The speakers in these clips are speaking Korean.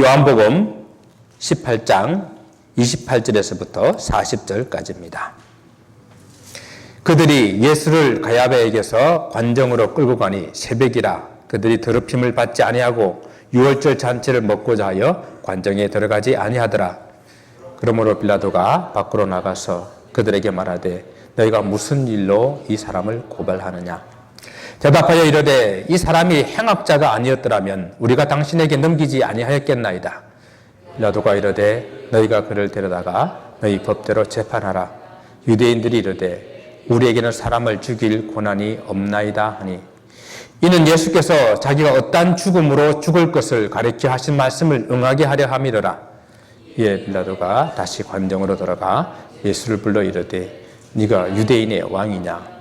요한복음 18장 28절에서부터 40절까지입니다. 그들이 예수를 가야바에게서 관정으로 끌고 가니 새벽이라 그들이 더럽힘을 받지 아니하고 유월절 잔치를 먹고자 하여 관정에 들어가지 아니하더라. 그러므로 빌라도가 밖으로 나가서 그들에게 말하되 너희가 무슨 일로 이 사람을 고발하느냐. 대답하여 이르되 이 사람이 행악자가 아니었더라면 우리가 당신에게 넘기지 아니하였겠나이다. 빌라도가 이르되 너희가 그를 데려다가 너희 법대로 재판하라. 유대인들이 이르되 우리에게는 사람을 죽일 권한이 없나이다 하니 이는 예수께서 자기가 어떠한 죽음으로 죽을 것을 가르쳐 하신 말씀을 응하게 하려 함이로라. 이에 빌라도가 다시 관정으로 들어가 예수를 불러 이르되 네가 유대인의 왕이냐.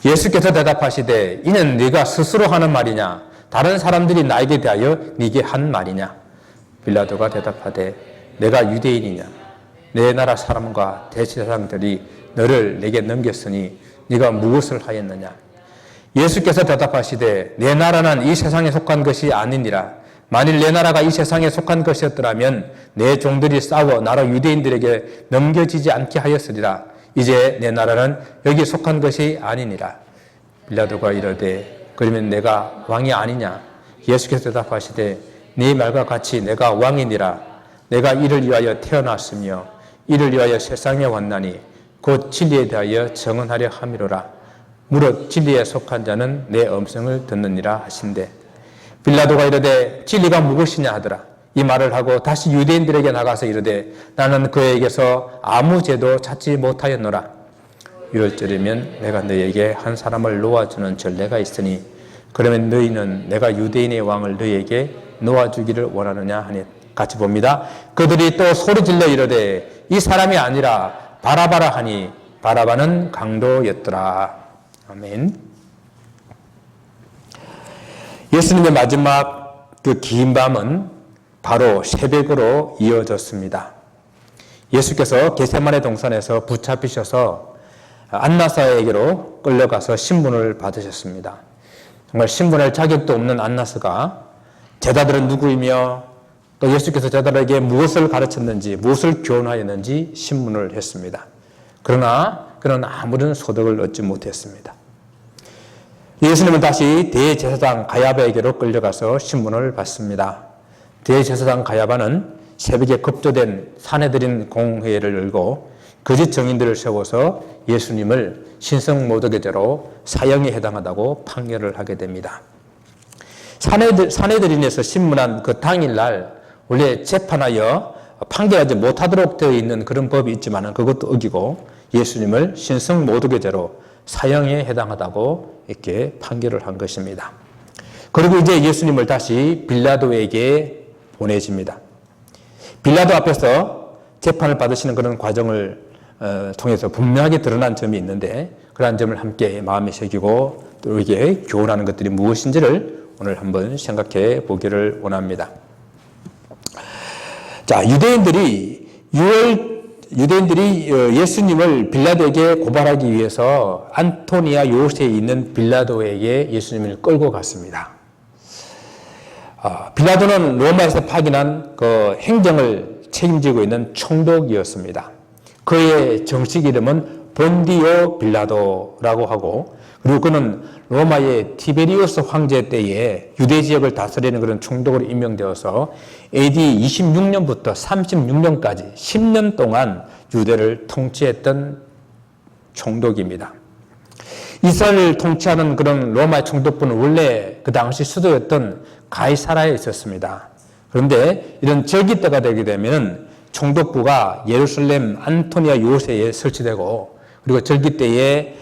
예수께서 대답하시되 이는 네가 스스로 하는 말이냐 다른 사람들이 나에게 대하여 네게 한 말이냐. 빌라도가 대답하되 내가 유대인이냐. 내 나라 사람과 대제사장들이 너를 내게 넘겼으니 네가 무엇을 하였느냐. 예수께서 대답하시되 내 나라는 이 세상에 속한 것이 아니니라. 만일 내 나라가 이 세상에 속한 것이었더라면 내 종들이 싸워 나라 유대인들에게 넘겨지지 않게 하였으리라. 이제 내 나라는 여기 속한 것이 아니니라. 빌라도가 이르되 그러면 내가 왕이 아니냐. 예수께서 대답하시되 네 말과 같이 내가 왕이니라. 내가 이를 위하여 태어났으며 이를 위하여 세상에 왔나니 곧 진리에 대하여 증언하려 함이로라. 무릇 진리에 속한 자는 내 음성을 듣느니라 하신대. 빌라도가 이르되 진리가 무엇이냐 하더라. 이 말을 하고 다시 유대인들에게 나가서 이르되 나는 그에게서 아무 죄도 찾지 못하였노라. 유월절이면 내가 너희에게 한 사람을 놓아주는 전례가 있으니 그러면 너희는 내가 유대인의 왕을 너희에게 놓아주기를 원하느냐 하니 같이 봅니다. 그들이 또 소리질러 이르되 이 사람이 아니라 바라바라 하니 바라바는 강도였더라. 아멘. 예수님의 마지막 그 긴 밤은 바로 새벽으로 이어졌습니다. 예수께서 겟세마네 동산에서 붙잡히셔서 안나사에게로 끌려가서 신문을 받으셨습니다. 정말 신문할 자격도 없는 안나스가 제자들은 누구이며 또 예수께서 제자들에게 무엇을 가르쳤는지 무엇을 교훈하였는지 신문을 했습니다. 그러나 그는 아무런 소득을 얻지 못했습니다. 예수님은 다시 대제사장 가야바에게로 끌려가서 신문을 받습니다. 대제사장 가야바는 새벽에 급조된 사내들인 공회를 열고 거짓 증인들을 세워서 예수님을 신성모독의 죄로 사형에 해당하다고 판결을 하게 됩니다. 사내들인에서 신문한 그 당일날 원래 재판하여 판결하지 못하도록 되어 있는 그런 법이 있지만 그것도 어기고 예수님을 신성모독의 죄로 사형에 해당하다고 이렇게 판결을 한 것입니다. 그리고 이제 예수님을 다시 빌라도에게 보내집니다. 빌라도 앞에서 재판을 받으시는 그런 과정을 통해서 분명하게 드러난 점이 있는데 그러한 점을 함께 마음에 새기고 또 우리에게 교훈하는 것들이 무엇인지를 오늘 한번 생각해 보기를 원합니다. 자, 유대인들이 예수님을 빌라도에게 고발하기 위해서 안토니아 요새에 있는 빌라도에게 예수님을 끌고 갔습니다. 빌라도는 로마에서 파견한 그 행정을 책임지고 있는 총독이었습니다. 그의 정식 이름은 본디오 빌라도라고 하고 그리고 그는 로마의 티베리우스 황제 때에 유대 지역을 다스리는 그런 총독으로 임명되어서 AD 26년부터 36년까지 10년 동안 유대를 통치했던 총독입니다. 이스라엘을 통치하는 그런 로마의 총독부는 원래 그 당시 수도였던 가이사라에 있었습니다. 그런데 이런 절기 때가 되게 되면 총독부가 예루살렘 안토니아 요새에 설치되고 그리고 절기 때에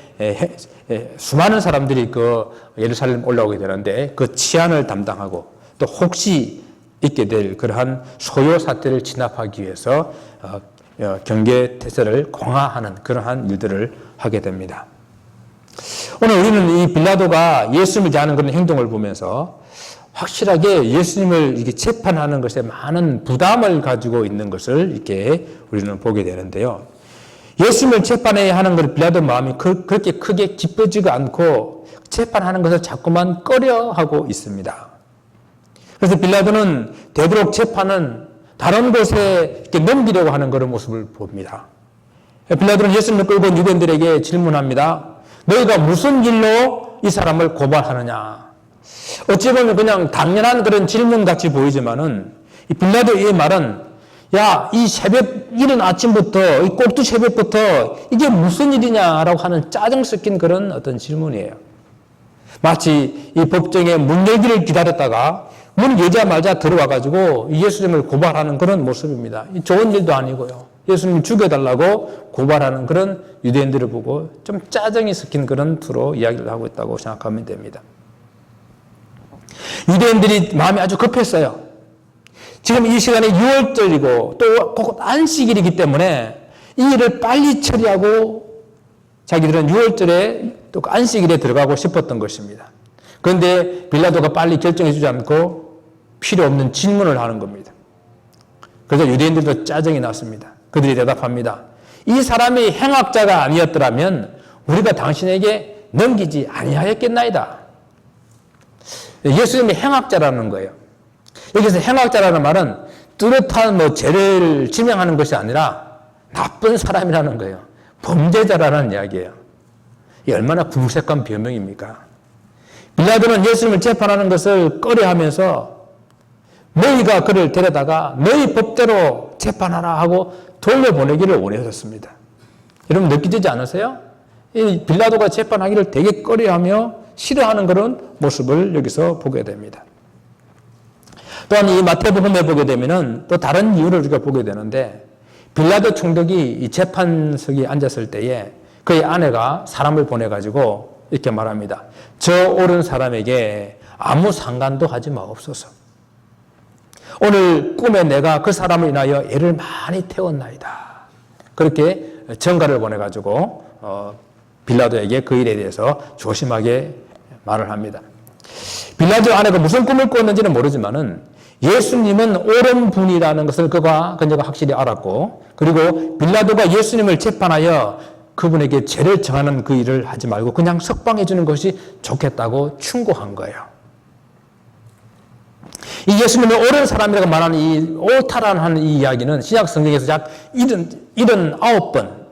수많은 사람들이 그 예루살렘 올라오게 되는데 그 치안을 담당하고 또 혹시 있게 될 그러한 소요 사태를 진압하기 위해서 경계 태세를 강화하는 그러한 일들을 하게 됩니다. 오늘 우리는 이 빌라도가 예수님을 대하는 그런 행동을 보면서 확실하게 예수님을 이렇게 재판하는 것에 많은 부담을 가지고 있는 것을 이렇게 우리는 보게 되는데요. 예수님을 재판해야 하는 걸 빌라도 마음이 그렇게 크게 기쁘지가 않고 재판하는 것을 자꾸만 꺼려하고 있습니다. 그래서 빌라도는 되도록 재판은 다른 곳에 이렇게 넘기려고 하는 그런 모습을 봅니다. 빌라도는 예수님을 끌고 유대인들에게 질문합니다. 너희가 무슨 일로 이 사람을 고발하느냐? 어찌 보면 그냥 당연한 그런 질문같이 보이지만은 이 빌라도의 말은 야, 이 새벽, 이른 아침부터, 이 꼭두 새벽부터 이게 무슨 일이냐라고 하는 짜증 섞인 그런 어떤 질문이에요. 마치 이 법정에 문 열기를 기다렸다가 문 열자마자 들어와가지고 예수님을 고발하는 그런 모습입니다. 좋은 일도 아니고요. 예수님 죽여달라고 고발하는 그런 유대인들을 보고 좀 짜증이 섞인 그런 투로 이야기를 하고 있다고 생각하면 됩니다. 유대인들이 마음이 아주 급했어요. 지금 이 시간에 6월절이고 또 곧 안식일이기 때문에 이 일을 빨리 처리하고 자기들은 6월절에 또 안식일에 들어가고 싶었던 것입니다. 그런데 빌라도가 빨리 결정해 주지 않고 필요 없는 질문을 하는 겁니다. 그래서 유대인들도 짜증이 났습니다. 그들이 대답합니다. 이 사람이 행악자가 아니었더라면 우리가 당신에게 넘기지 아니하였겠나이다. 예수님이 행악자라는 거예요. 여기서 행악자라는 말은 뚜렷한 죄를 지명하는 것이 아니라 나쁜 사람이라는 거예요. 범죄자라는 이야기예요. 이 얼마나 궁색한 변명입니까? 빌라도는 예수님을 재판하는 것을 꺼려하면서 너희가 그를 데려다가 너희 법대로 재판하라 하고 돌려보내기를 원했었습니다. 여러분 느끼지 않으세요? 이 빌라도가 재판하기를 되게 꺼려하며 싫어하는 그런 모습을 여기서 보게 됩니다. 또한 이 마태복음에 보게 되면은 또 다른 이유를 우리가 보게 되는데 빌라도 총독이 이 재판석에 앉았을 때에 그의 아내가 사람을 보내가지고 이렇게 말합니다. 저 옳은 사람에게 아무 상관도 하지 마옵소서. 오늘 꿈에 내가 그 사람을 인하여 애를 많이 태웠나이다. 그렇게 전가를 보내가지고 빌라도에게 그 일에 대해서 조심하게 말을 합니다. 빌라도 아내가 무슨 꿈을 꾸었는지는 모르지만은 예수님은 옳은 분이라는 것을 그녀가 확실히 알았고, 그리고 빌라도가 예수님을 재판하여 그분에게 죄를 정하는 그 일을 하지 말고 그냥 석방해 주는 것이 좋겠다고 충고한 거예요. 이 예수님의 옳은 사람이라고 말하는 이 옳다라는 이 이야기는 신약 성경에서 약 79번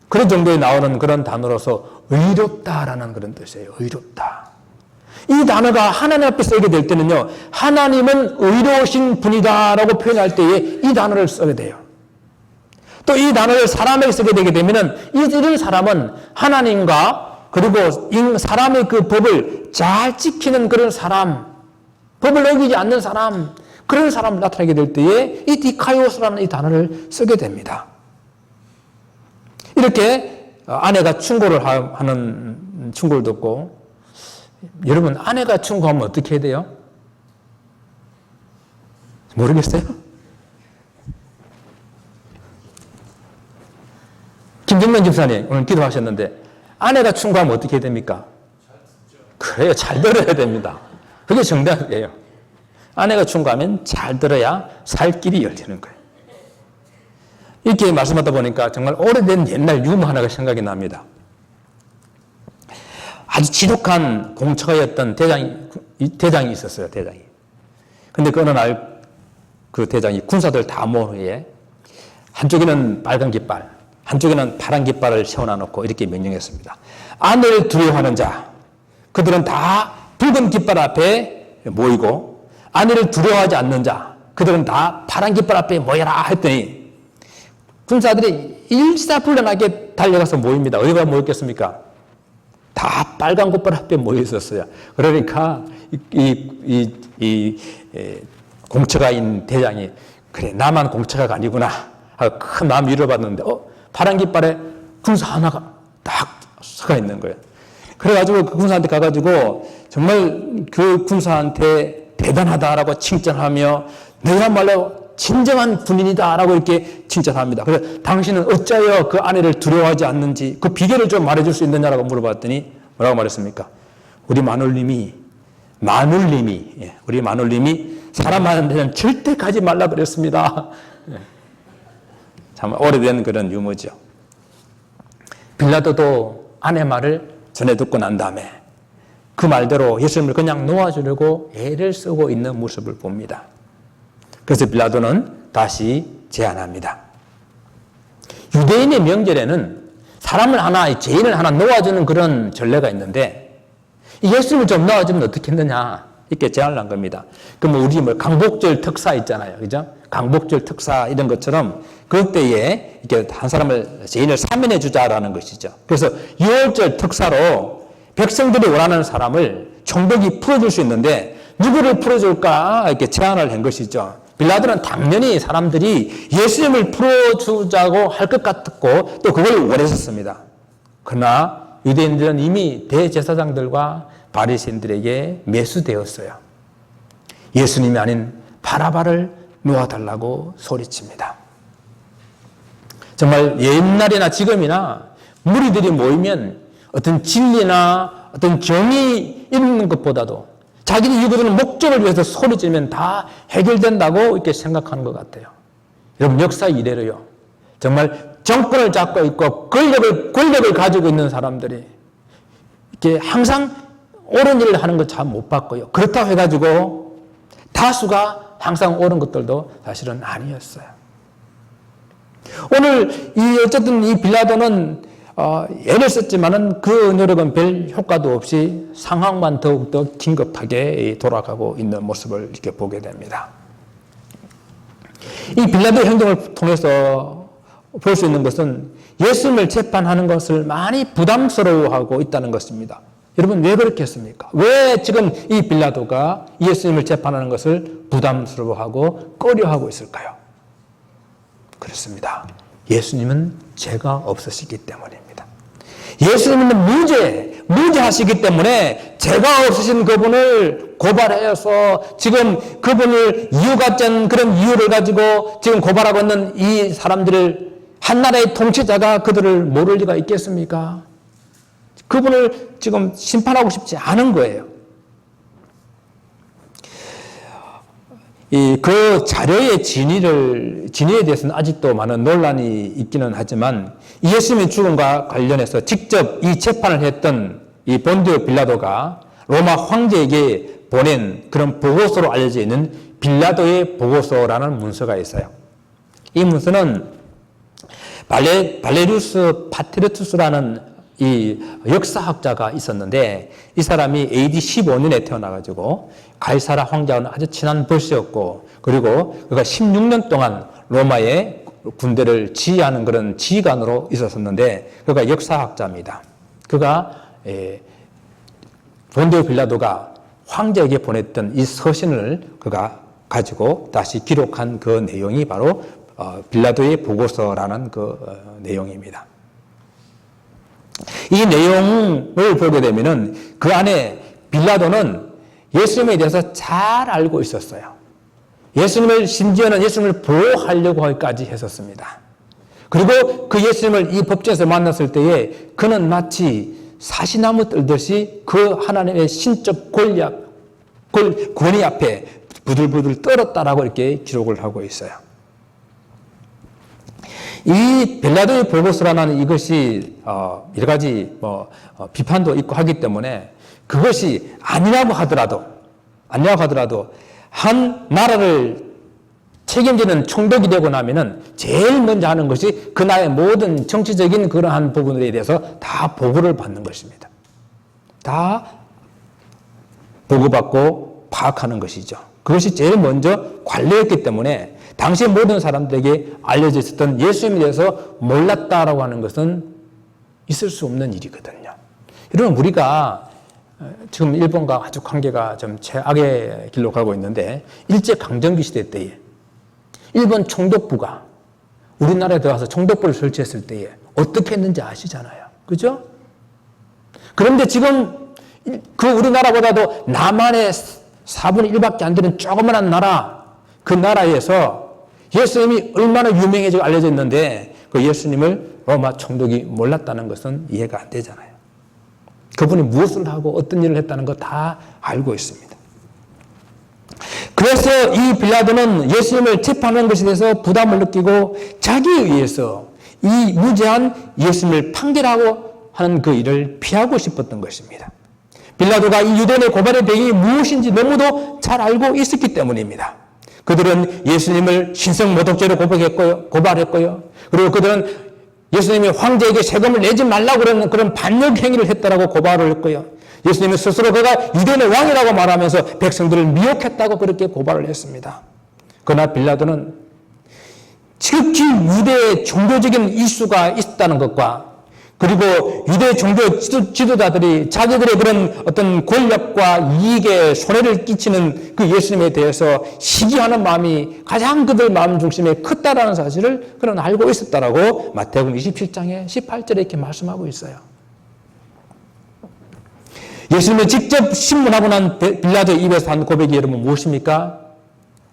그런 정도에 나오는 그런 단어로서 의롭다라는 그런 뜻이에요. 의롭다. 이 단어가 하나님 앞에 쓰게 될 때는요, 하나님은 의로우신 분이다라고 표현할 때에 이 단어를 쓰게 돼요. 또 이 단어를 사람에게 쓰게 되게 되면은 이런 사람은 하나님과 그리고 사람의 그 법을 잘 지키는 그런 사람, 법을 어기지 않는 사람, 그런 사람을 나타내게 될 때에 이 디카이오스라는 이 단어를 쓰게 됩니다. 이렇게 아내가 충고를 하는 충고를 듣고, 여러분 아내가 충고하면 어떻게 해야 돼요? 모르겠어요? 김정면 집사님 오늘 기도하셨는데 아내가 충고하면 어떻게 해야 됩니까? 그래요, 잘 들어야 됩니다. 그게 정답이에요. 아내가 충고하면 잘 들어야 살 길이 열리는 거예요. 이렇게 말씀하다 보니까 정말 오래된 옛날 유머 하나가 생각이 납니다. 아주 지독한 공처가였던 대장이 있었어요, 대장이. 근데 그 어느 날 그 대장이 군사들 다 모은 후에 한쪽에는 빨간 깃발, 한쪽에는 파란 깃발을 세워놔놓고 이렇게 명령했습니다. 아내를 두려워하는 자, 그들은 다 붉은 깃발 앞에 모이고, 아내를 두려워하지 않는 자, 그들은 다 파란 깃발 앞에 모여라 했더니 군사들이 일사불란하게 달려가서 모입니다. 어디가 모였겠습니까? 다 빨간 깃발 앞에 모여 있었어요. 그러니까 이 공처가인 대장이 그래 나만 공처가가 아니구나 하고 큰 마음 위로받는데 파란 깃발에 군사 하나가 딱 서가 있는 거예요. 그래가지고 그 군사한테 가가지고 정말 그 군사한테 대단하다라고 칭찬하며 너야말로 진정한 군인이다라고 이렇게 칭찬합니다. 그래서 당신은 어찌하여 그 아내를 두려워하지 않는지 그 비결을 좀 말해줄 수 있느냐라고 물어봤더니 뭐라고 말했습니까? 우리 마눌님이 사람한테는 절대 가지 말라 그랬습니다. 참 오래된 그런 유머죠. 빌라도도 아내 말을 전해 듣고 난 다음에 그 말대로 예수님을 그냥 놓아주려고 애를 쓰고 있는 모습을 봅니다. 그래서 빌라도는 다시 제안합니다. 유대인의 명절에는 사람을 하나, 죄인을 하나 놓아주는 그런 전례가 있는데 예수님을 좀 놓아주면 어떻게 했느냐 이렇게 제안을 한 겁니다. 그럼 우리 강복절 특사 있잖아요, 그죠? 강복절 특사 이런 것처럼 그때에 이렇게 한 사람을 죄인을 사면해 주자라는 것이죠. 그래서 유월절 특사로 백성들이 원하는 사람을 총독이 풀어줄 수 있는데 누구를 풀어줄까 이렇게 제안을 한 것이죠. 빌라도는 당연히 사람들이 예수님을 풀어주자고 할 것 같았고 또 그걸 원했었습니다. 그러나 유대인들은 이미 대제사장들과 바리새인들에게 매수되었어요. 예수님이 아닌 바라바를 놓아달라고 소리칩니다. 정말 옛날이나 지금이나 무리들이 모이면 어떤 진리나 어떤 정의 있는 것보다도 자기들이 이루어지는 목적을 위해서 소리치면 다 해결된다고 이렇게 생각하는 것 같아요. 여러분, 역사 이래로요. 정말 정권을 잡고 있고 권력을 가지고 있는 사람들이 이렇게 항상 옳은 일을 하는 거 잘 못 봤고요. 그렇다고 해가지고 다수가 항상 옳은 것들도 사실은 아니었어요. 오늘 어쨌든 이 빌라도는 애를 썼지만은 그 노력은 별 효과도 없이 상황만 더욱더 긴급하게 돌아가고 있는 모습을 이렇게 보게 됩니다. 이 빌라도의 행동을 통해서 볼 수 있는 것은 예수님을 재판하는 것을 많이 부담스러워하고 있다는 것입니다. 여러분, 왜 그렇게 했습니까? 왜 지금 이 빌라도가 예수님을 재판하는 것을 부담스러워하고 꺼려하고 있을까요? 그렇습니다. 예수님은 죄가 없으시기 때문입니다. 예수님은 무죄하시기 때문에 죄가 없으신 그분을 고발해서 지금 그분을 이유 같지 않은 그런 이유를 가지고 지금 고발하고 있는 이 사람들을 한 나라의 통치자가 그들을 모를 리가 있겠습니까? 그분을 지금 심판하고 싶지 않은 거예요. 그 자료의 진위에 대해서는 아직도 많은 논란이 있기는 하지만 예수님의 죽음과 관련해서 직접 이 재판을 했던 이 본디오 빌라도가 로마 황제에게 보낸 그런 보고서로 알려져 있는 빌라도의 보고서라는 문서가 있어요. 이 문서는 발레리우스 파트리투스라는 이 역사학자가 있었는데 이 사람이 AD 15년에 태어나가지고 가이사라 황제와는 아주 친한 벌수였고 그리고 그가 16년 동안 로마의 군대를 지휘하는 그런 지휘관으로 있었었는데 그가 역사학자입니다. 그가 본디오 빌라도가 황제에게 보냈던 이 서신을 그가 가지고 다시 기록한 그 내용이 바로 빌라도의 보고서라는 그 내용입니다. 이 내용을 보게 되면은 그 안에 빌라도는 예수님에 대해서 잘 알고 있었어요. 심지어는 예수님을 보호하려고 하기까지 했었습니다. 그리고 그 예수님을 이 법정에서 만났을 때에 그는 마치 사시나무 떨듯이 그 하나님의 신적 권위 앞에 부들부들 떨었다라고 이렇게 기록을 하고 있어요. 이 빌라도의 보고서라는 이것이 여러 가지 비판도 있고 하기 때문에 그것이 아니라고 하더라도 한 나라를 책임지는 총독이 되고 나면은 제일 먼저 하는 것이 그 나라의 모든 정치적인 그러한 부분에 대해서 다 보고를 받는 것입니다. 다 보고받고 파악하는 것이죠. 그것이 제일 먼저 관례였기 때문에 당시 모든 사람들에게 알려져 있었던 예수님에 대해서 몰랐다라고 하는 것은 있을 수 없는 일이거든요. 여러분, 우리가 지금 일본과 아주 관계가 좀 최악의 길로 가고 있는데 일제강점기 시대 때에 일본 총독부가 우리나라에 들어와서 총독부를 설치했을 때에 어떻게 했는지 아시잖아요. 그죠? 그런데 지금 그 우리나라보다도 남한의 4분의 1밖에 안 되는 조그만한 나라, 그 나라에서 예수님이 얼마나 유명해지고 알려져 있는데 그 예수님을 로마 총독이 몰랐다는 것은 이해가 안 되잖아요. 그분이 무엇을 하고 어떤 일을 했다는 거 다 알고 있습니다. 그래서 이 빌라도는 예수님을 재판하는 것에 대해서 부담을 느끼고 자기에 의해서 이 무죄한 예수님을 판결하고 하는 그 일을 피하고 싶었던 것입니다. 빌라도가 이 유대인의 고발의 배경이 무엇인지 너무도 잘 알고 있었기 때문입니다. 그들은 예수님을 신성모독죄로 고발했고요. 그리고 그들은 예수님이 황제에게 세금을 내지 말라고 그런 반역 행위를 했다라고 고발을 했고요. 예수님은 스스로 그가 유대인의 왕이라고 말하면서 백성들을 미혹했다고 그렇게 고발을 했습니다. 그러나 빌라도는 지극히 유대의 종교적인 이슈가 있다는 것과 그리고 유대 종교 지도자들이 자기들의 그런 어떤 권력과 이익에 손해를 끼치는 그 예수님에 대해서 시기하는 마음이 가장 그들 마음 중심에 컸다라는 사실을 그는 알고 있었다라고 마태복음 27장에 18절에 이렇게 말씀하고 있어요. 예수님을 직접 신문하고 난 빌라도의 입에서 한 고백이 여러분 무엇입니까?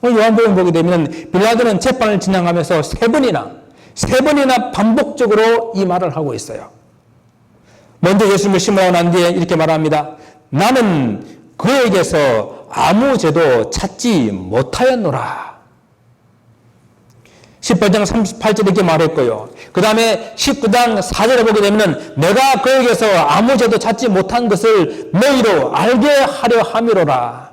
요한복음 보게 되면 빌라도는 재판을 진행하면서 세 번이나 반복적으로 이 말을 하고 있어요. 먼저 예수님을 신문하고 난 뒤에 이렇게 말합니다. 나는 그에게서 아무 죄도 찾지 못하였노라. 18장 38절에 이렇게 말했고요. 그 다음에 19장 4절에 보게 되면 내가 그에게서 아무 죄도 찾지 못한 것을 너희로 알게 하려 함이로라.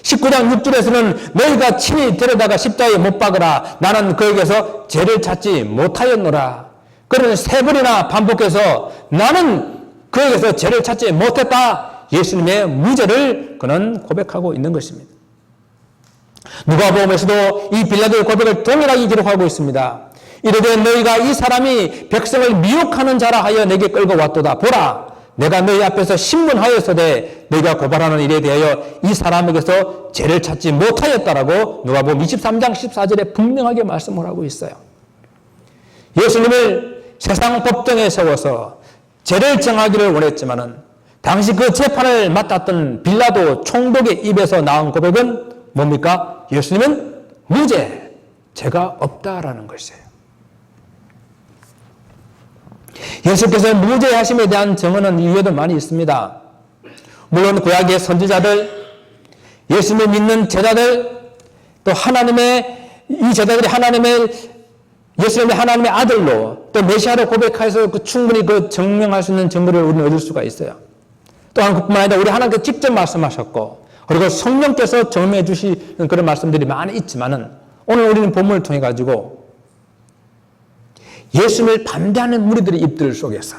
19장 6절에서는 너희가 친히 데려다가 십자가에 못 박으라. 나는 그에게서 죄를 찾지 못하였노라. 그러는 세 번이나 반복해서 나는 그에게서 죄를 찾지 못했다. 예수님의 무죄를 그는 고백하고 있는 것입니다. 누가복음에서도 이 빌라도의 고백을 동일하게 기록하고 있습니다. 이르되 너희가 이 사람이 백성을 미혹하는 자라 하여 내게 끌고 왔도다. 보라, 내가 너희 앞에서 신문하였으되 너희가 고발하는 일에 대하여 이 사람에게서 죄를 찾지 못하였다라고 누가복음 23장 14절에 분명하게 말씀을 하고 있어요. 예수님을 세상 법정에 세워서 죄를 정하기를 원했지만은 당시 그 재판을 맡았던 빌라도 총독의 입에서 나온 고백은 뭡니까? 예수님은 무죄, 죄가 없다라는 것이에요. 예수께서 무죄하심에 대한 증언은 이외에도 많이 있습니다. 물론 구약의 선지자들, 예수님을 믿는 제자들, 또 이 제자들이 예수님의 하나님의 아들로 또 메시아로 고백해서 충분히 증명할 수 있는 증거를 우리는 얻을 수가 있어요. 또한 그뿐만 아니라 우리 하나님께서 직접 말씀하셨고 그리고 성령께서 증명해 주시는 그런 말씀들이 많이 있지만은 오늘 우리는 본문을 통해 가지고 예수님을 반대하는 무리들의 입들 속에서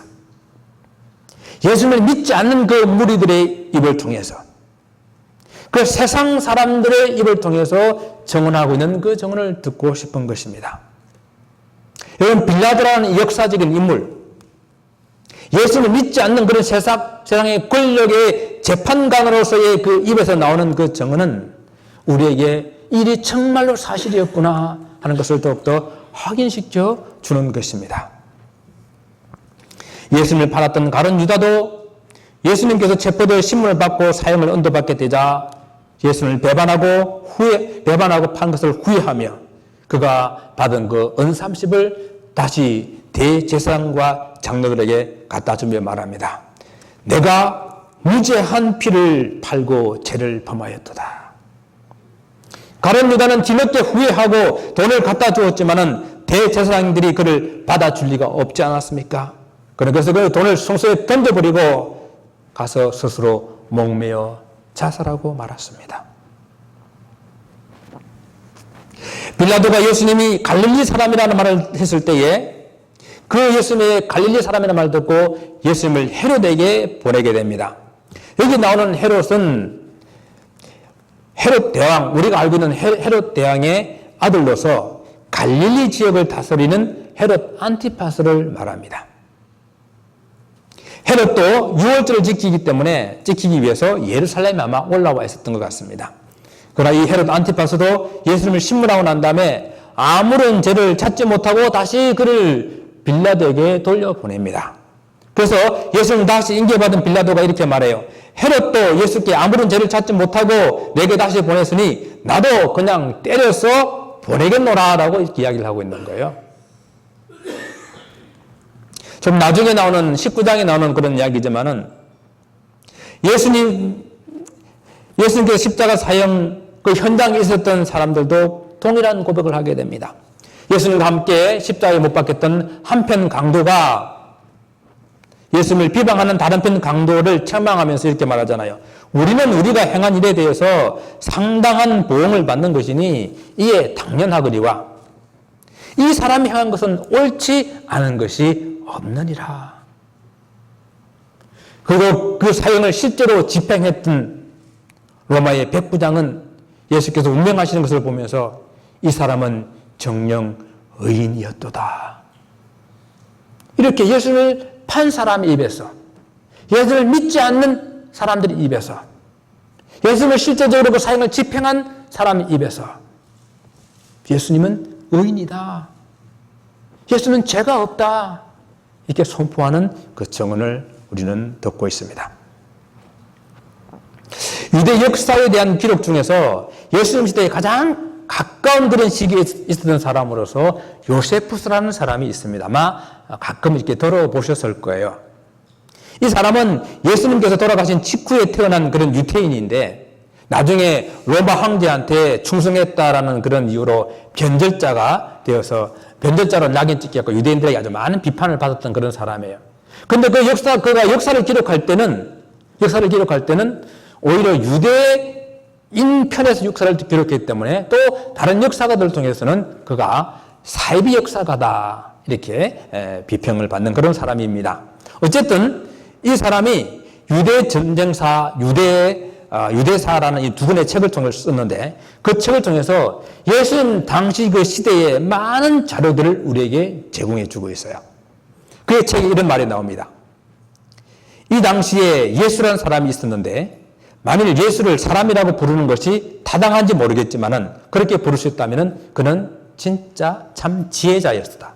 예수님을 믿지 않는 그 무리들의 입을 통해서 그 세상 사람들의 입을 통해서 증언하고 있는 그 증언을 듣고 싶은 것입니다. 여러분, 빌라도라는 역사적인 인물, 예수를 믿지 않는 그런 세상의 권력의 재판관으로서의 그 입에서 나오는 그 증언은 우리에게 일이 정말로 사실이었구나 하는 것을 더욱더 확인시켜 주는 것입니다. 예수님을 팔았던 가룟 유다도 예수님께서 체포되어 신문을 받고 사형을 언도받게 되자 예수님을 배반하고 판 것을 후회하며 그가 받은 그 은삼십을 다시 대제사장과 장로들에게 갖다 주며 말합니다. 내가 무죄한 피를 팔고 죄를 범하였도다. 가룟 유다는 뒤늦게 후회하고 돈을 갖다 주었지만은 대제사장들이 그를 받아줄 리가 없지 않았습니까? 그래서 그 돈을 성소에 던져버리고 가서 스스로 목매어 자살하고 말았습니다. 빌라도가 예수님이 갈릴리 사람이라는 말을 했을 때에 그 예수님의 갈릴리 사람이라는 말을 듣고 예수님을 헤롯에게 보내게 됩니다. 여기 나오는 헤롯은 헤롯 대왕, 우리가 알고 있는 헤롯 대왕의 아들로서 갈릴리 지역을 다스리는 헤롯 안티파스를 말합니다. 헤롯도 유월절을 지키기 위해서 예루살렘에 아마 올라와 있었던 것 같습니다. 그러나 이 헤롯 안티파스도 예수님을 신문하고 난 다음에 아무런 죄를 찾지 못하고 다시 그를 빌라도에게 돌려보냅니다. 그래서 예수님 다시 인계받은 빌라도가 이렇게 말해요. 헤롯도 예수께 아무런 죄를 찾지 못하고 내게 다시 보냈으니 나도 그냥 때려서 보내겠노라 라고 이야기를 하고 있는 거예요. 좀 나중에 나오는 19장에 나오는 그런 이야기지만은 예수님께서 십자가 사형 그 현장에 있었던 사람들도 동일한 고백을 하게 됩니다. 예수님과 함께 십자가에 못 박혔던 한편 강도가 예수님을 비방하는 다른 편 강도를 책망하면서 이렇게 말하잖아요. 우리는 우리가 행한 일에 대해서 상당한 보응을 받는 것이니 이에 당연하거니와 이 사람이 행한 것은 옳지 않은 것이 없느니라. 그리고 그 사형을 실제로 집행했던 로마의 백부장은 예수께서 운명하시는 것을 보면서 이 사람은 정령 의인이었도다. 이렇게 예수를 판 사람의 입에서, 예수를 믿지 않는 사람들의 입에서, 예수를 실제적으로 그 사형을 집행한 사람의 입에서 예수님은 의인이다. 예수는 죄가 없다. 이렇게 선포하는 그 증언을 우리는 듣고 있습니다. 유대 역사에 대한 기록 중에서 예수님 시대에 가장 가까운 그런 시기에 있었던 사람으로서 요세푸스라는 사람이 있습니다. 아마 가끔 이렇게 들어보셨을 거예요. 이 사람은 예수님께서 돌아가신 직후에 태어난 그런 유태인인데 나중에 로마 황제한테 충성했다라는 그런 이유로 변절자가 되어서 변절자로 낙인 찍혔고 유대인들에게 아주 많은 비판을 받았던 그런 사람이에요. 근데 그가 역사를 기록할 때는 오히려 유대인 편에서 역사를 기록했기 때문에 또 다른 역사가들을 통해서는 그가 사이비 역사가다 이렇게 비평을 받는 그런 사람입니다. 어쨌든 이 사람이 유대 전쟁사, 유대사라는 이 두 권의 책을 썼는데 그 책을 통해서 예수님 당시 그 시대의 많은 자료들을 우리에게 제공해 주고 있어요. 그의 책에 이런 말이 나옵니다. 이 당시에 예수라는 사람이 있었는데 만일 예수를 사람이라고 부르는 것이 타당한지 모르겠지만은 그렇게 부를 수 있다면 그는 진짜 참 지혜자였다.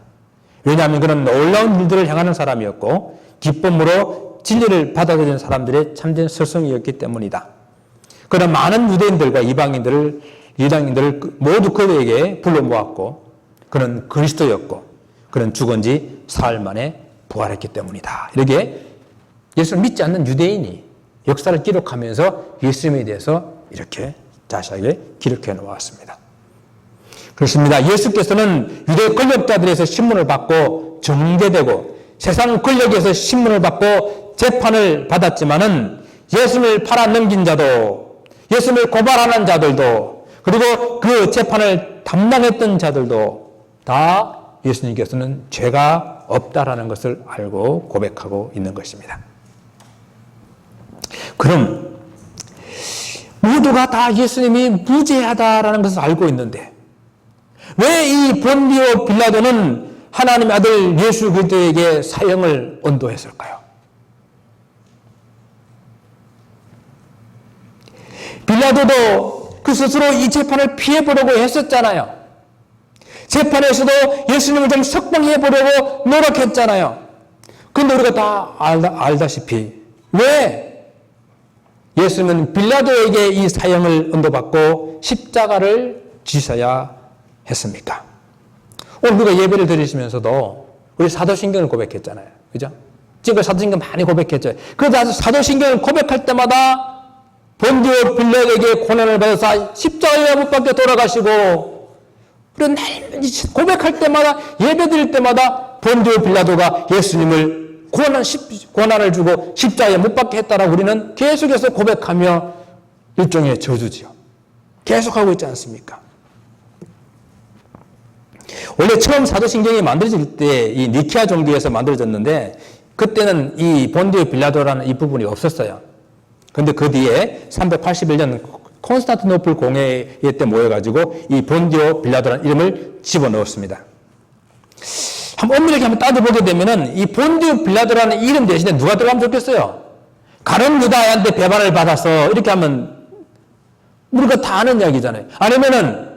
왜냐하면 그는 놀라운 일들을 행하는 사람이었고 기쁨으로 진리를 받아들이는 사람들의 참된 스승이었기 때문이다. 그는 많은 유대인들과 이방인들을 모두 그에게 불러 모았고 그는 그리스도였고 그는 죽은 지 사흘 만에 부활했기 때문이다. 이렇게 예수를 믿지 않는 유대인이 역사를 기록하면서 예수님에 대해서 이렇게 자세하게 기록해 놓았습니다. 그렇습니다. 예수께서는 유대 권력자들에서 신문을 받고 정죄되고 세상 권력에서 신문을 받고 재판을 받았지만은 예수님을 팔아넘긴 자도 예수님을 고발하는 자들도 그리고 그 재판을 담당했던 자들도 다 예수님께서는 죄가 없다라는 것을 알고 고백하고 있는 것입니다. 그럼 모두가 다 예수님이 무죄하다라는 것을 알고 있는데 왜 이 본디오 빌라도는 하나님의 아들 예수 그리스도에게 사형을 언도했을까요? 빌라도도 그 스스로 이 재판을 피해보려고 했었잖아요. 재판에서도 예수님을 좀 석방해보려고 노력했잖아요. 그런데 우리가 다 알다시피 왜 예수님은 빌라도에게 이 사형을 언도받고 십자가를 지셔야 했습니까? 오늘 우리가 예배를 드리시면서도 우리 사도신경을 고백했잖아요. 그죠? 지금 사도신경 많이 고백했죠. 그래서 사도신경을 고백할 때마다 본디오 빌라도에게 고난을 받아서 십자가에 못 박혀 돌아가시고 그런 날마다 고백할 때마다 예배 드릴 때마다 본디오 빌라도가 예수님을 고난을 주고 십자가에 못 박게 했다라고 우리는 계속해서 고백하며 일종의 저주지요. 계속하고 있지 않습니까? 원래 처음 사도신경이 만들어질 때 이 니케아 종교에서 만들어졌는데 그때는 이 본디오 빌라도라는 이 부분이 없었어요. 그런데 그 뒤에 381년 콘스탄티노플 공회 때 모여가지고 이 본디오 빌라도라는 이름을 집어넣었습니다. 한번 엄밀하게 한번 따져보게 되면은 이 본디오 빌라도라는 이름 대신에 누가 들어가면 좋겠어요? 가룟 유다한테 배반을 받아서 이렇게 하면 우리가 다 아는 이야기잖아요. 아니면은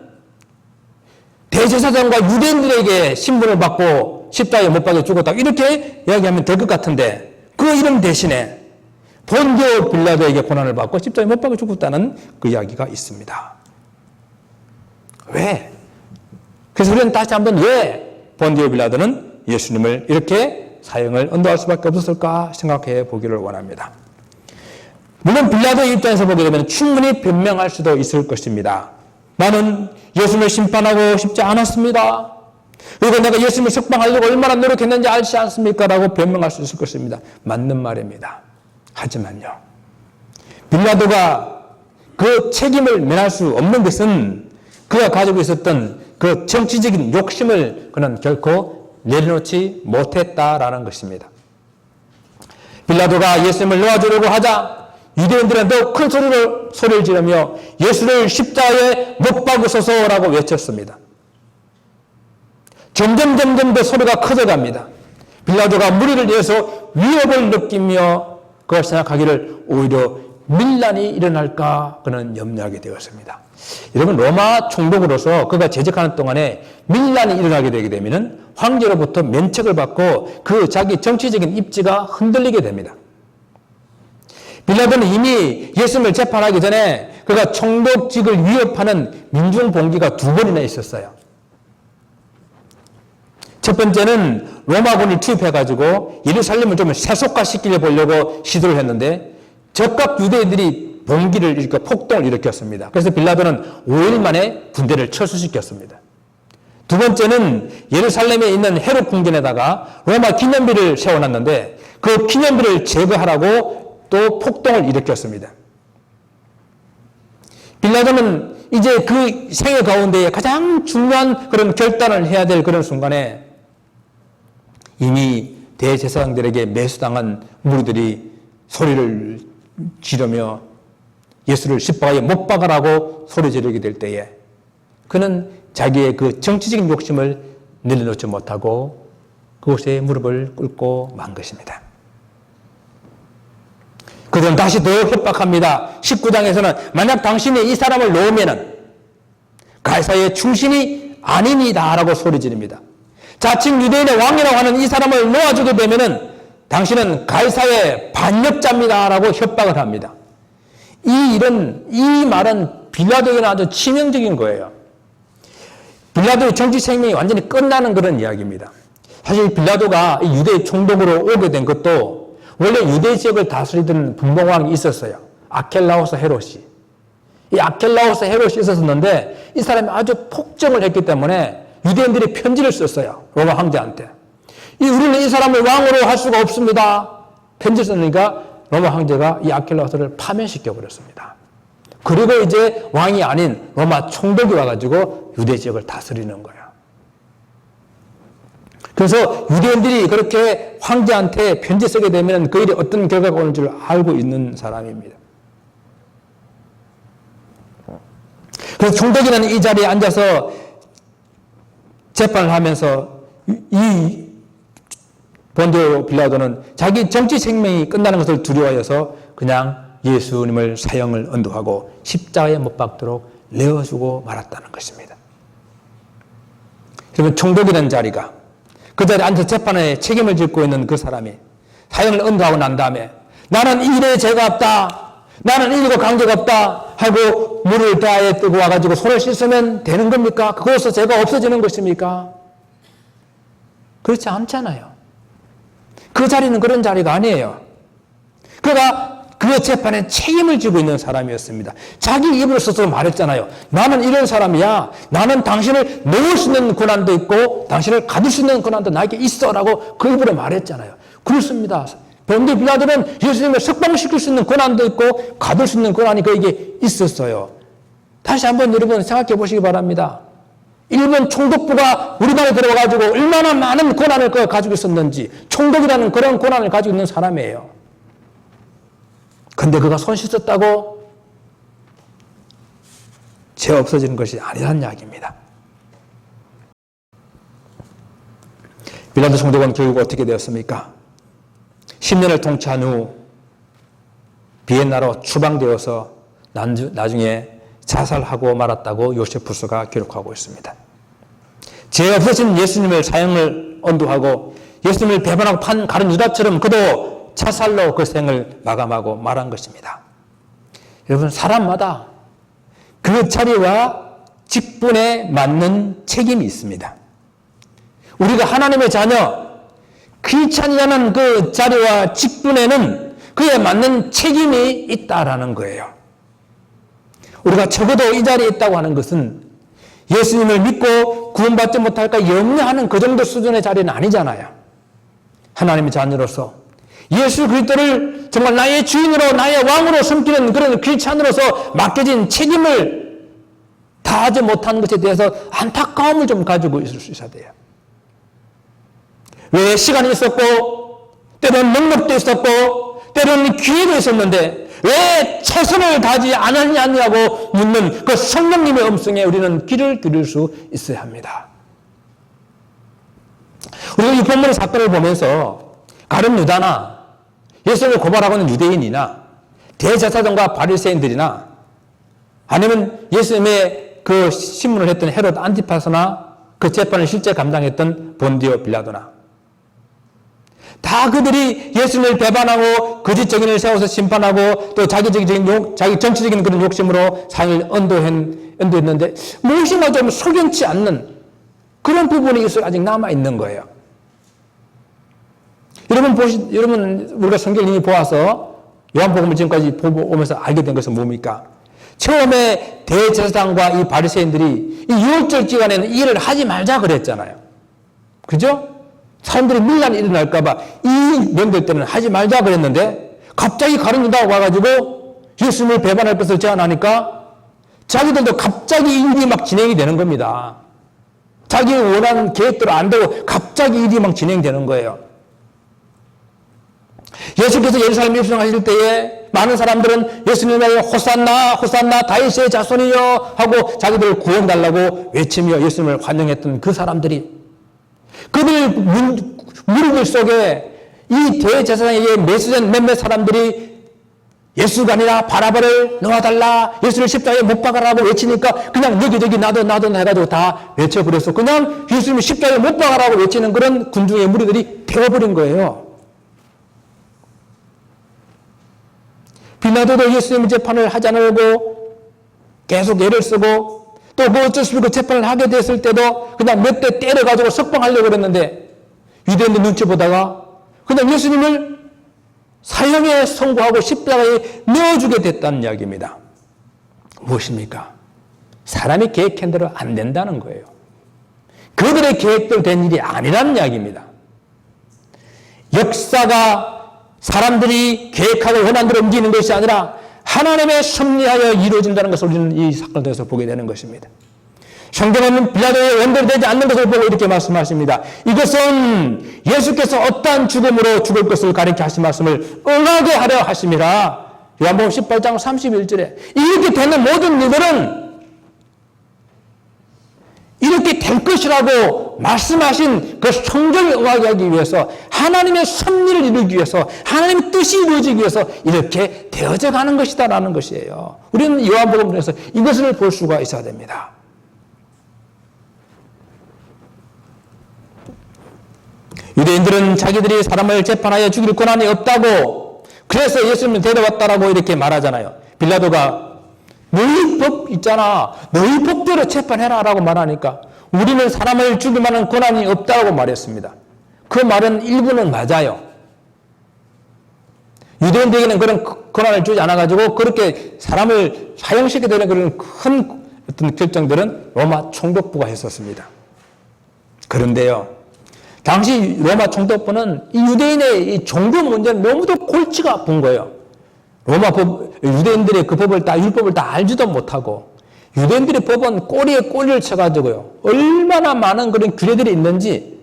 대제사장과 유대인들에게 신분을 받고 십자가에 못 박혀 죽었다 이렇게 이야기하면 될 것 같은데 그 이름 대신에 본디오 빌라도에게 고난을 받고 십자가에 못 박혀 죽었다는 그 이야기가 있습니다. 왜? 그래서 우리는 다시 한번 왜 본디오 빌라도는 예수님을 이렇게 사형을 언도할 수밖에 없었을까 생각해 보기를 원합니다. 물론 빌라도의 입장에서 보게 되면 충분히 변명할 수도 있을 것입니다. 나는 예수님을 심판하고 싶지 않았습니다. 그리고 내가 예수님을 석방하려고 얼마나 노력했는지 알지 않습니까? 라고 변명할 수 있을 것입니다. 맞는 말입니다. 하지만요, 빌라도가 그 책임을 면할 수 없는 것은 그가 가지고 있었던 그 정치적인 욕심을 그는 결코 내려놓지 못했다라는 것입니다. 빌라도가 예수님을 놓아주려고 하자 유대인들은 더 큰 소리를 지르며 예수를 십자가에 못 박으소서라고 외쳤습니다. 점점 더 소리가 커져갑니다. 빌라도가 무리를 위해서 위협을 느끼며 그걸 생각하기를 오히려 밀란이 일어날까 그는 염려하게 되었습니다. 여러분, 로마 총독으로서 그가 재직하는 동안에 밀란이 일어나게 되게 되면 황제로부터 면책을 받고 그 자기 정치적인 입지가 흔들리게 됩니다. 빌라도는 이미 예수님을 재판하기 전에 그가 총독직을 위협하는 민중봉기가 2번이나 있었어요. 첫 번째는 로마군이 투입해가지고 예루살렘을 좀 세속화시키려 보려고 시도를 했는데 적각 유대인들이 봉기를 일으켜 폭동을 일으켰습니다. 그래서 빌라도는 5일 만에 군대를 철수시켰습니다. 두 번째는 예루살렘에 있는 헤롯 궁전에다가 로마 기념비를 세워놨는데 그 기념비를 제거하라고 또 폭동을 일으켰습니다. 빌라도는 이제 그 생애 가운데 가장 중요한 그런 결단을 해야 될 그런 순간에 이미 대제사장들에게 매수당한 무리들이 소리를 지르며 예수를 십자가에 못 박아라고 소리 지르게 될 때에 그는 자기의 그 정치적인 욕심을 내려놓지 못하고 그곳에 무릎을 꿇고 만 것입니다. 그들은 다시 더 협박합니다. 19장에서는 만약 당신이 이 사람을 놓으면은 가이사의 충신이 아닙니다라고 소리 지릅니다. 자칭 유대인의 왕이라고 하는 이 사람을 놓아주게 되면은 당신은 가이사의 반역자입니다라고 협박을 합니다. 이 말은 빌라도에게는 아주 치명적인 거예요. 빌라도의 정치 생명이 완전히 끝나는 그런 이야기입니다. 사실 빌라도가 유대 총독으로 오게 된 것도 원래 유대 지역을 다스리던 분봉왕이 있었어요. 아켈라오스 헤롯이. 이 아켈라오스 헤롯이 있었는데 이 사람이 아주 폭정을 했기 때문에 유대인들이 편지를 썼어요. 로마 황제한테. 우리는 이 사람을 왕으로 할 수가 없습니다. 편지를 썼으니까 로마 황제가 이 아켈라오스를 파면시켜 버렸습니다. 그리고 이제 왕이 아닌 로마 총독이 와가지고 유대 지역을 다스리는 거예요. 그래서 유대인들이 그렇게 황제한테 편지 쓰게 되면 그 일이 어떤 결과가 오는 줄 알고 있는 사람입니다. 그래서 총독이라는 이 자리에 앉아서 재판을 하면서 이 본디오 빌라도는 자기 정치 생명이 끝나는 것을 두려워해서 그냥 예수님을 사형을 언도하고 십자가에 못 박도록 내어주고 말았다는 것입니다. 그러면 총독이라는 자리가 그 자리에 앉아 재판에 책임을 짓고 있는 그 사람이 사형을 언도하고 난 다음에 나는 이 일에 죄가 없다, 나는 이 일과 관계가 없다 하고 물을 배아에 뜨고 와가지고 손을 씻으면 되는 겁니까? 그것으로 죄가 없어지는 것입니까? 그렇지 않잖아요. 그 자리는 그런 자리가 아니에요. 그가 그 재판에 책임을 지고 있는 사람이었습니다. 자기 입으로 스스로 말했잖아요. 나는 이런 사람이야. 나는 당신을 놓을 수 있는 권한도 있고 당신을 가둘 수 있는 권한도 나에게 있어라고 그 입으로 말했잖아요. 그렇습니다. 본디오 빌라도는 예수님을 석방시킬 수 있는 권한도 있고 가둘 수 있는 권한이 그에게 있었어요. 다시 한번 여러분 생각해 보시기 바랍니다. 일본 총독부가 우리나라에 들어가가지고 얼마나 많은 권한을 가지고 있었는지, 총독이라는 그런 권한을 가지고 있는 사람이에요. 근데 그가 손 씻었다고 죄 없어지는 것이 아니라는 이야기입니다. 빌라도 총독은 결국 어떻게 되었습니까? 10년을 통치한 후 비엔나로 추방되어서 나중에 자살하고 말았다고 요세푸스가 기록하고 있습니다. 죄 없으신 예수님을 사형을 언도하고 예수님을 배반하고 판 가룟 유다처럼 그도 자살로 그 생을 마감하고 말한 것입니다. 여러분, 사람마다 그 자리와 직분에 맞는 책임이 있습니다. 우리가 하나님의 자녀, 크리스찬이라는 그 자리와 직분에는 그에 맞는 책임이 있다라는 거예요. 우리가 적어도 이 자리에 있다고 하는 것은 예수님을 믿고 구원받지 못할까 염려하는 그 정도 수준의 자리는 아니잖아요. 하나님의 자녀로서 예수 그리스도를 정말 나의 주인으로 나의 왕으로 섬기는 그런 크리스찬으로서 맡겨진 책임을 다하지 못한 것에 대해서 안타까움을 좀 가지고 있을 수 있어야 돼요. 왜 시간이 있었고 때로는 능력도 있었고 때로는 기회도 있었는데 왜 최선을 다하지 않았냐고 묻는 그 성령님의 음성에 우리는 귀를 기울일 수 있어야 합니다. 우리가 이 본문의 사건을 보면서 가룟 유다나 예수를 고발하고 있는 유대인이나 대제사장과 바리새인들이나 아니면 예수님의 그 신문을 했던 헤롯 안티파스나 그 재판을 실제 감당했던 본디오 빌라도나 다 그들이 예수님을 배반하고 거짓 증인을 세워서 심판하고 또 자기 정치적인 그런 욕심으로 삶을 언도했는데 무엇인가 좀 석연치 않는 그런 부분이 아직 남아있는 거예요. 여러분 우리가 성경을 이미 보아서 요한복음을 지금까지 보고 오면서 알게 된 것은 뭡니까? 처음에 대제사장과 이 바리새인들이 이 유월절 기간에는 이 일을 하지 말자 그랬잖아요. 그죠? 사람들이 밀란이 일어날까 봐 이 명절 때는 하지 말자 그랬는데 갑자기 가룟 유다가 와가지고 예수님을 배반할 것을 제안하니까 자기들도 갑자기 일이 막 진행이 되는 겁니다. 자기 원하는 계획대로 안 되고 갑자기 일이 막 진행되는 거예요. 예수께서 예루살렘에 입성하실 때에 많은 사람들은 예수님에게 호산나 호산나 다윗의 자손이여 하고 자기들을 구원달라고 외치며 예수님을 환영했던 그 사람들이 그들 무리들 속에 이 대제사장에게 매수된 몇몇 사람들이 예수가 아니라 바라바를 놓아달라 예수를 십자가에 못 박아라고 외치니까 그냥 여기저기 나도 해가지고 다 외쳐버려서 그냥 예수님을 십자가에 못 박아라고 외치는 그런 군중의 무리들이 되어버린 거예요. 빌라도도 예수님의 재판을 하지 않으려고 계속 애를 쓰고 또 뭐 어쩔 수 없이 그 재판을 하게 됐을 때도 그냥 몇 대 때려가지고 석방하려고 그랬는데 유대인들 눈치 보다가 그냥 예수님을 사형에 선고하고 십자가에 넣어주게 됐다는 이야기입니다. 무엇입니까? 사람이 계획한 대로 안 된다는 거예요. 그들의 계획대로 된 일이 아니라는 이야기입니다. 역사가 사람들이 계획하고 원한 대로 움직이는 것이 아니라 하나님의 섭리하여 이루어진다는 것을 우리는 이 사건을 통해서 보게 되는 것입니다. 성경은 빌라도에 연결되지 않는 것을 보고 이렇게 말씀하십니다. 이것은 예수께서 어떠한 죽음으로 죽을 것을 가리켜 하신 말씀을 응하게 하려 하심이라. 요한복음 18장 31절에 이렇게 되는 모든 일들은 이렇게 될 것이라고 말씀하신 그 성경에 응하게 하기 위해서 하나님의 섭리를 이루기 위해서 하나님의 뜻이 이루어지기 위해서 이렇게 되어져 가는 것이다라는 것이에요. 우리는 요한복음을 통해서 이것을 볼 수가 있어야 됩니다. 유대인들은 자기들이 사람을 재판하여 죽일 권한이 없다고 그래서 예수님을 데려왔다라고 이렇게 말하잖아요. 빌라도가 너희 법 있잖아. 너희 법대로 재판해라 라고 말하니까 우리는 사람을 죽일 만한 권한이 없다고 말했습니다. 그 말은 일부는 맞아요. 유대인들에게는 그런 권한을 주지 않아가지고 그렇게 사람을 사형시키게 되는 그런 큰 어떤 결정들은 로마 총독부가 했었습니다. 그런데요. 당시 로마 총독부는 이 유대인의 이 종교 문제는 너무도 골치가 아픈 거예요. 유대인들의 그 법을 율법을 다 알지도 못하고, 유대인들의 법은 꼬리에 꼬리를 쳐가지고요. 얼마나 많은 그런 규례들이 있는지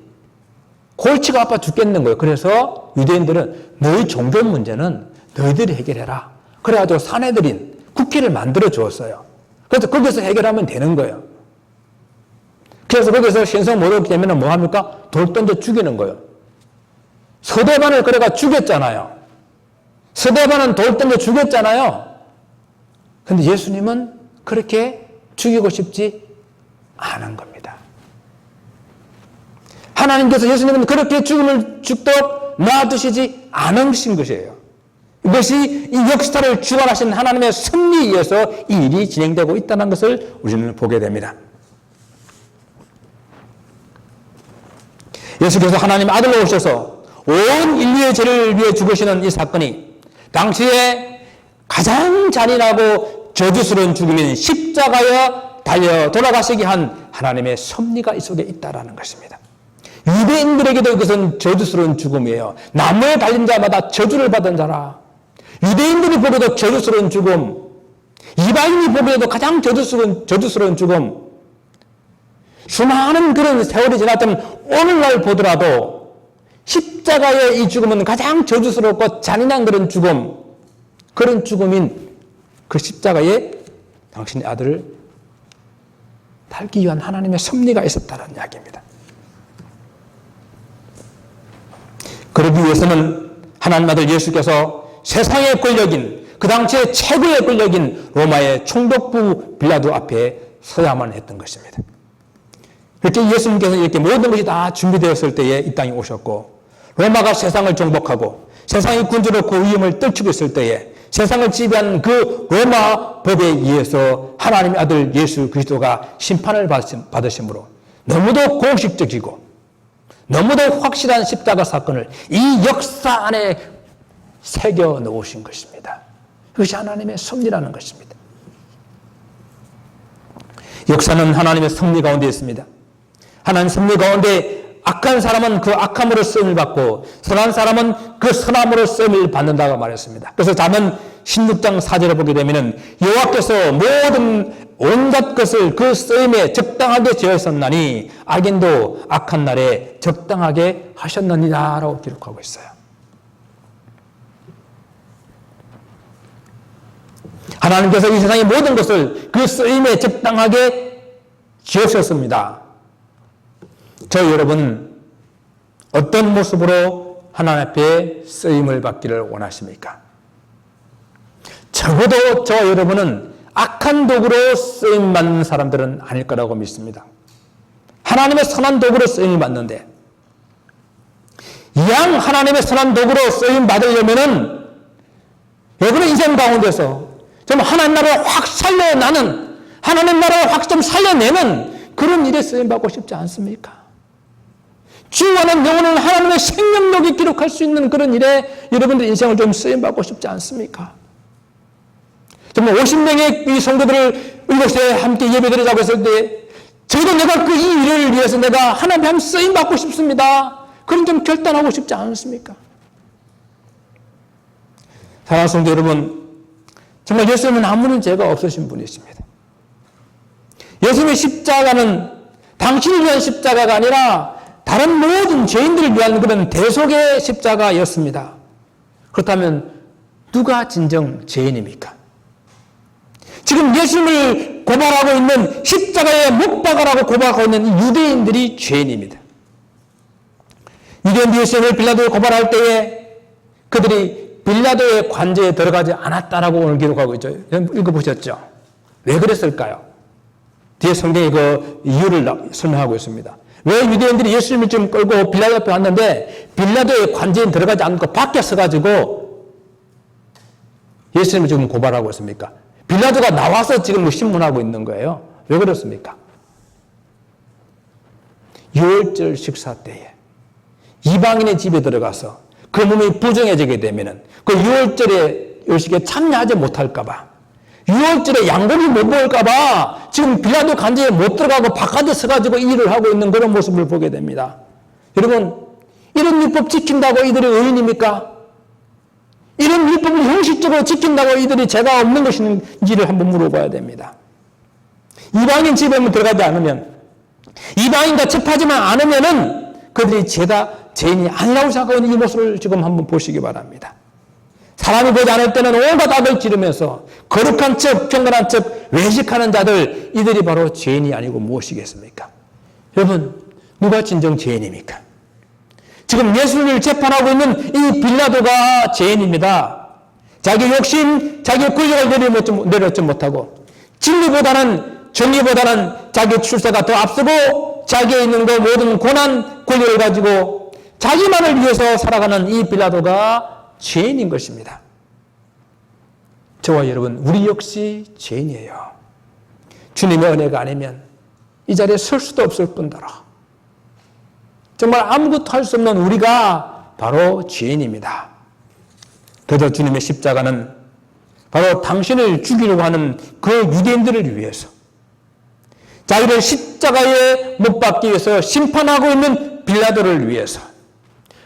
골치가 아파 죽겠는 거예요. 그래서 유대인들은 너희 종교 문제는 너희들이 해결해라. 그래가지고 사내들인 국회를 만들어 주었어요. 그래서 거기서 해결하면 되는 거예요. 그래서 거기서 신성 못 얻게 되면 뭐 합니까? 돌 던져 죽이는 거예요. 서대반을 그래가 죽였잖아요. 서대반은 돌 던져 죽였잖아요. 근데 예수님은 그렇게 죽이고 싶지 않은 겁니다. 하나님께서 예수님은 그렇게 죽음을 죽도록 놔두시지 않으신 것이에요. 이것이 이 역사를 주관하신 하나님의 섭리에 의해서 이 일이 진행되고 있다는 것을 우리는 보게 됩니다. 예수께서 하나님 아들로 오셔서 온 인류의 죄를 위해 죽으시는 이 사건이 당시에 가장 잔인하고 저주스러운 죽음인 십자가에 달려 돌아가시게 한 하나님의 섭리가 이 속에 있다라는 것입니다. 유대인들에게도 이것은 저주스러운 죽음이에요. 나무에 달린 자마다 저주를 받은 자라. 유대인들이 보기에도 저주스러운 죽음, 이방인이 보기에도 가장 저주스러운 죽음, 수많은 그런 세월이 지났던 오늘날 보더라도 십자가의 이 죽음은 가장 저주스럽고 잔인한 그런 죽음, 그런 죽음인 그 십자가에 당신의 아들을 달기 위한 하나님의 섭리가 있었다는 이야기입니다. 그러기 위해서는 하나님 아들 예수께서 세상의 권력인, 그 당시에 최고의 권력인 로마의 총독부 빌라도 앞에 서야만 했던 것입니다. 그렇게 예수님께서 이렇게 모든 것이 다 준비되었을 때에 이 땅에 오셨고, 로마가 세상을 정복하고 세상의 군주로 그 위험을 떨치고 있을 때에 세상을 지배한 그 로마 법에 의해서 하나님의 아들 예수 그리스도가 심판을 받으심으로 너무도 공식적이고 너무도 확실한 십자가 사건을 이 역사 안에 새겨 넣으신 것입니다. 그것이 하나님의 섭리라는 것입니다. 역사는 하나님의 섭리 가운데 있습니다. 하나님의 섭리 가운데 악한 사람은 그 악함으로 쓰임을 받고 선한 사람은 그 선함으로 쓰임을 받는다고 말했습니다. 그래서 잠언 16장 4절을 보게 되면 여호와께서 모든 온갖 것을 그 쓰임에 적당하게 지으셨나니 악인도 악한 날에 적당하게 하셨느니라 라고 기록하고 있어요. 하나님께서 이 세상의 모든 것을 그 쓰임에 적당하게 지으셨습니다. 저 여러분 어떤 모습으로 하나님 앞에 쓰임을 받기를 원하십니까? 적어도 저 여러분은 악한 도구로 쓰임받는 사람들은 아닐 거라고 믿습니다. 하나님의 선한 도구로 쓰임을 받는데 이왕 하나님의 선한 도구로 쓰임받으려면은 여러분의 인생 가운데서 좀 하나님 나라를 확 살려나는, 하나님 나라를 확 좀 살려내는 그런 일에 쓰임받고 싶지 않습니까? 주와는 영혼은 하나님의 생명력이 기록할 수 있는 그런 일에 여러분들 인생을 좀 쓰임받고 싶지 않습니까? 정말 50명의 이 성도들을 이곳에 함께 예배드리자고 했을 때 저도 내가 그 이 일을 위해서 내가 하나님 앞에 쓰임받고 싶습니다. 그런 좀 결단하고 싶지 않습니까? 사랑하는 성도 여러분, 정말 예수님은 아무런 죄가 없으신 분이십니다. 예수님의 십자가는 당신을 위한 십자가가 아니라 다른 모든 죄인들을 위한 그런 대속의 십자가였습니다. 그렇다면 누가 진정 죄인입니까? 지금 예수님을 고발하고 있는 십자가에 못 박아라고 고발하고 있는 유대인들이 죄인입니다. 유대인들이 예수님을 빌라도에 고발할 때에 그들이 빌라도의 관제에 들어가지 않았다라고 오늘 기록하고 있죠. 읽어보셨죠? 왜 그랬을까요? 뒤에 성경에 그 이유를 설명하고 있습니다. 왜 유대인들이 예수님을 좀 끌고 빌라도 앞에 왔는데 빌라도의 관제에 들어가지 않고 밖에 서가지고 예수님을 지금 고발하고 있습니까? 빌라도가 나와서 지금 신문하고 있는 거예요. 왜 그렇습니까? 유월절 식사 때에 이방인의 집에 들어가서 그 몸이 부정해지게 되면은 그 유월절에 요식에 참여하지 못할까봐, 유월절에 양고기 못 먹을까봐 지금 빌라도 관제에 못 들어가고 바깥에 서가지고 일을 하고 있는 그런 모습을 보게 됩니다. 여러분, 이런 율법 지킨다고 이들이 의인입니까? 이런 율법을 형식적으로 지킨다고 이들이 죄가 없는 것인지를 한번 물어봐야 됩니다. 이방인 집에 들어가지 않으면, 이방인과 접하지만 않으면은 그들이 죄인이 아니라고 생각하는 이 모습을 지금 한번 보시기 바랍니다. 사람이 보지 않을 때는 온갖 악을 지르면서 거룩한 척, 경건한 척 외식하는 자들, 이들이 바로 죄인이 아니고 무엇이겠습니까? 여러분, 누가 진정 죄인입니까? 지금 예수를 재판하고 있는 이 빌라도가 죄인입니다. 자기 욕심, 자기 권력을 내려놓지 못하고 진리보다는, 정의보다는 자기 출세가 더 앞서고 자기에 있는 그 모든 고난, 권력을 가지고 자기만을 위해서 살아가는 이 빌라도가 죄인인 것입니다. 저와 여러분, 우리 역시 죄인이에요. 주님의 은혜가 아니면 이 자리에 설 수도 없을 뿐더러 정말 아무것도 할 수 없는 우리가 바로 죄인입니다. 그래서 주님의 십자가는 바로 당신을 죽이려고 하는 그 유대인들을 위해서, 자기를 십자가에 못 박기 위해서 심판하고 있는 빌라도를 위해서,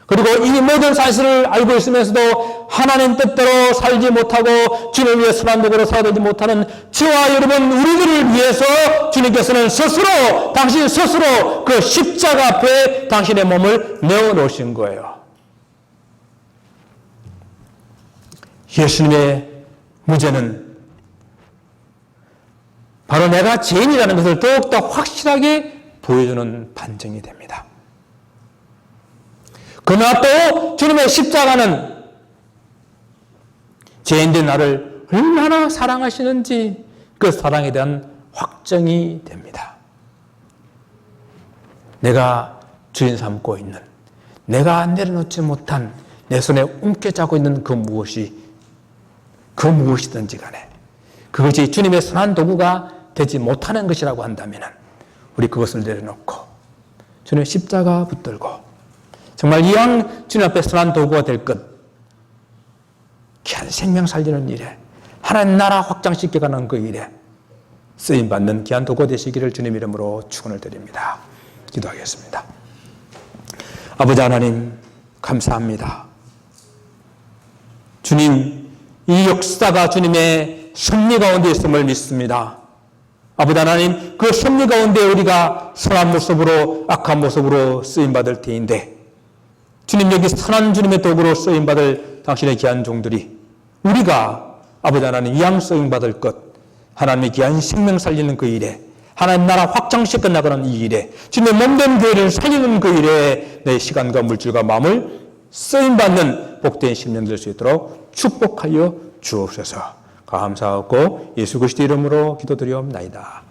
그리고 이 모든 사실을 알고 있으면서도 하나님 뜻대로 살지 못하고 주님을 위해 선한 도구로 살아가지 못하는 저와 여러분 우리들을 위해서 주님께서는 스스로, 당신 스스로 그 십자가 앞에 당신의 몸을 내어놓으신 거예요. 예수님의 무죄는 바로 내가 죄인이라는 것을 더욱더 확실하게 보여주는 반증이 됩니다. 그러나 또 주님의 십자가는 죄인된 나를 얼마나 사랑하시는지 그 사랑에 대한 확정이 됩니다. 내가 주인 삼고 있는, 내가 내려놓지 못한 내 손에 움켜쥐고 있는 그 무엇이든지 간에 그것이 주님의 선한 도구가 되지 못하는 것이라고 한다면 우리 그것을 내려놓고 주님의 십자가 붙들고 정말 이왕 주님 앞에 선한 도구가 될 것, 귀한 생명 살리는 일에, 하나님 나라 확장시켜가는 그 일에 쓰임받는 귀한 도구가 되시기를 주님 이름으로 축원을 드립니다. 기도하겠습니다. 아버지 하나님 감사합니다. 주님, 이 역사가 주님의 섭리 가운데 있음을 믿습니다. 아버지 하나님, 그 섭리 가운데 우리가 선한 모습으로 악한 모습으로 쓰임받을 때인데 주님, 여기 선한 주님의 도구로 쓰임받을 당신의 귀한 종들이 우리가 아버지 하나님 이왕 쓰임받을 것, 하나님의 귀한 생명 살리는 그 일에, 하나님 나라 확장시켜 나가는 이 일에, 주님의 몸된 교회를 살리는 그 일에 내 시간과 물질과 마음을 쓰임받는 복된 심령 될 수 있도록 축복하여 주옵소서. 감사하고 예수 그리스도 이름으로 기도드리옵나이다.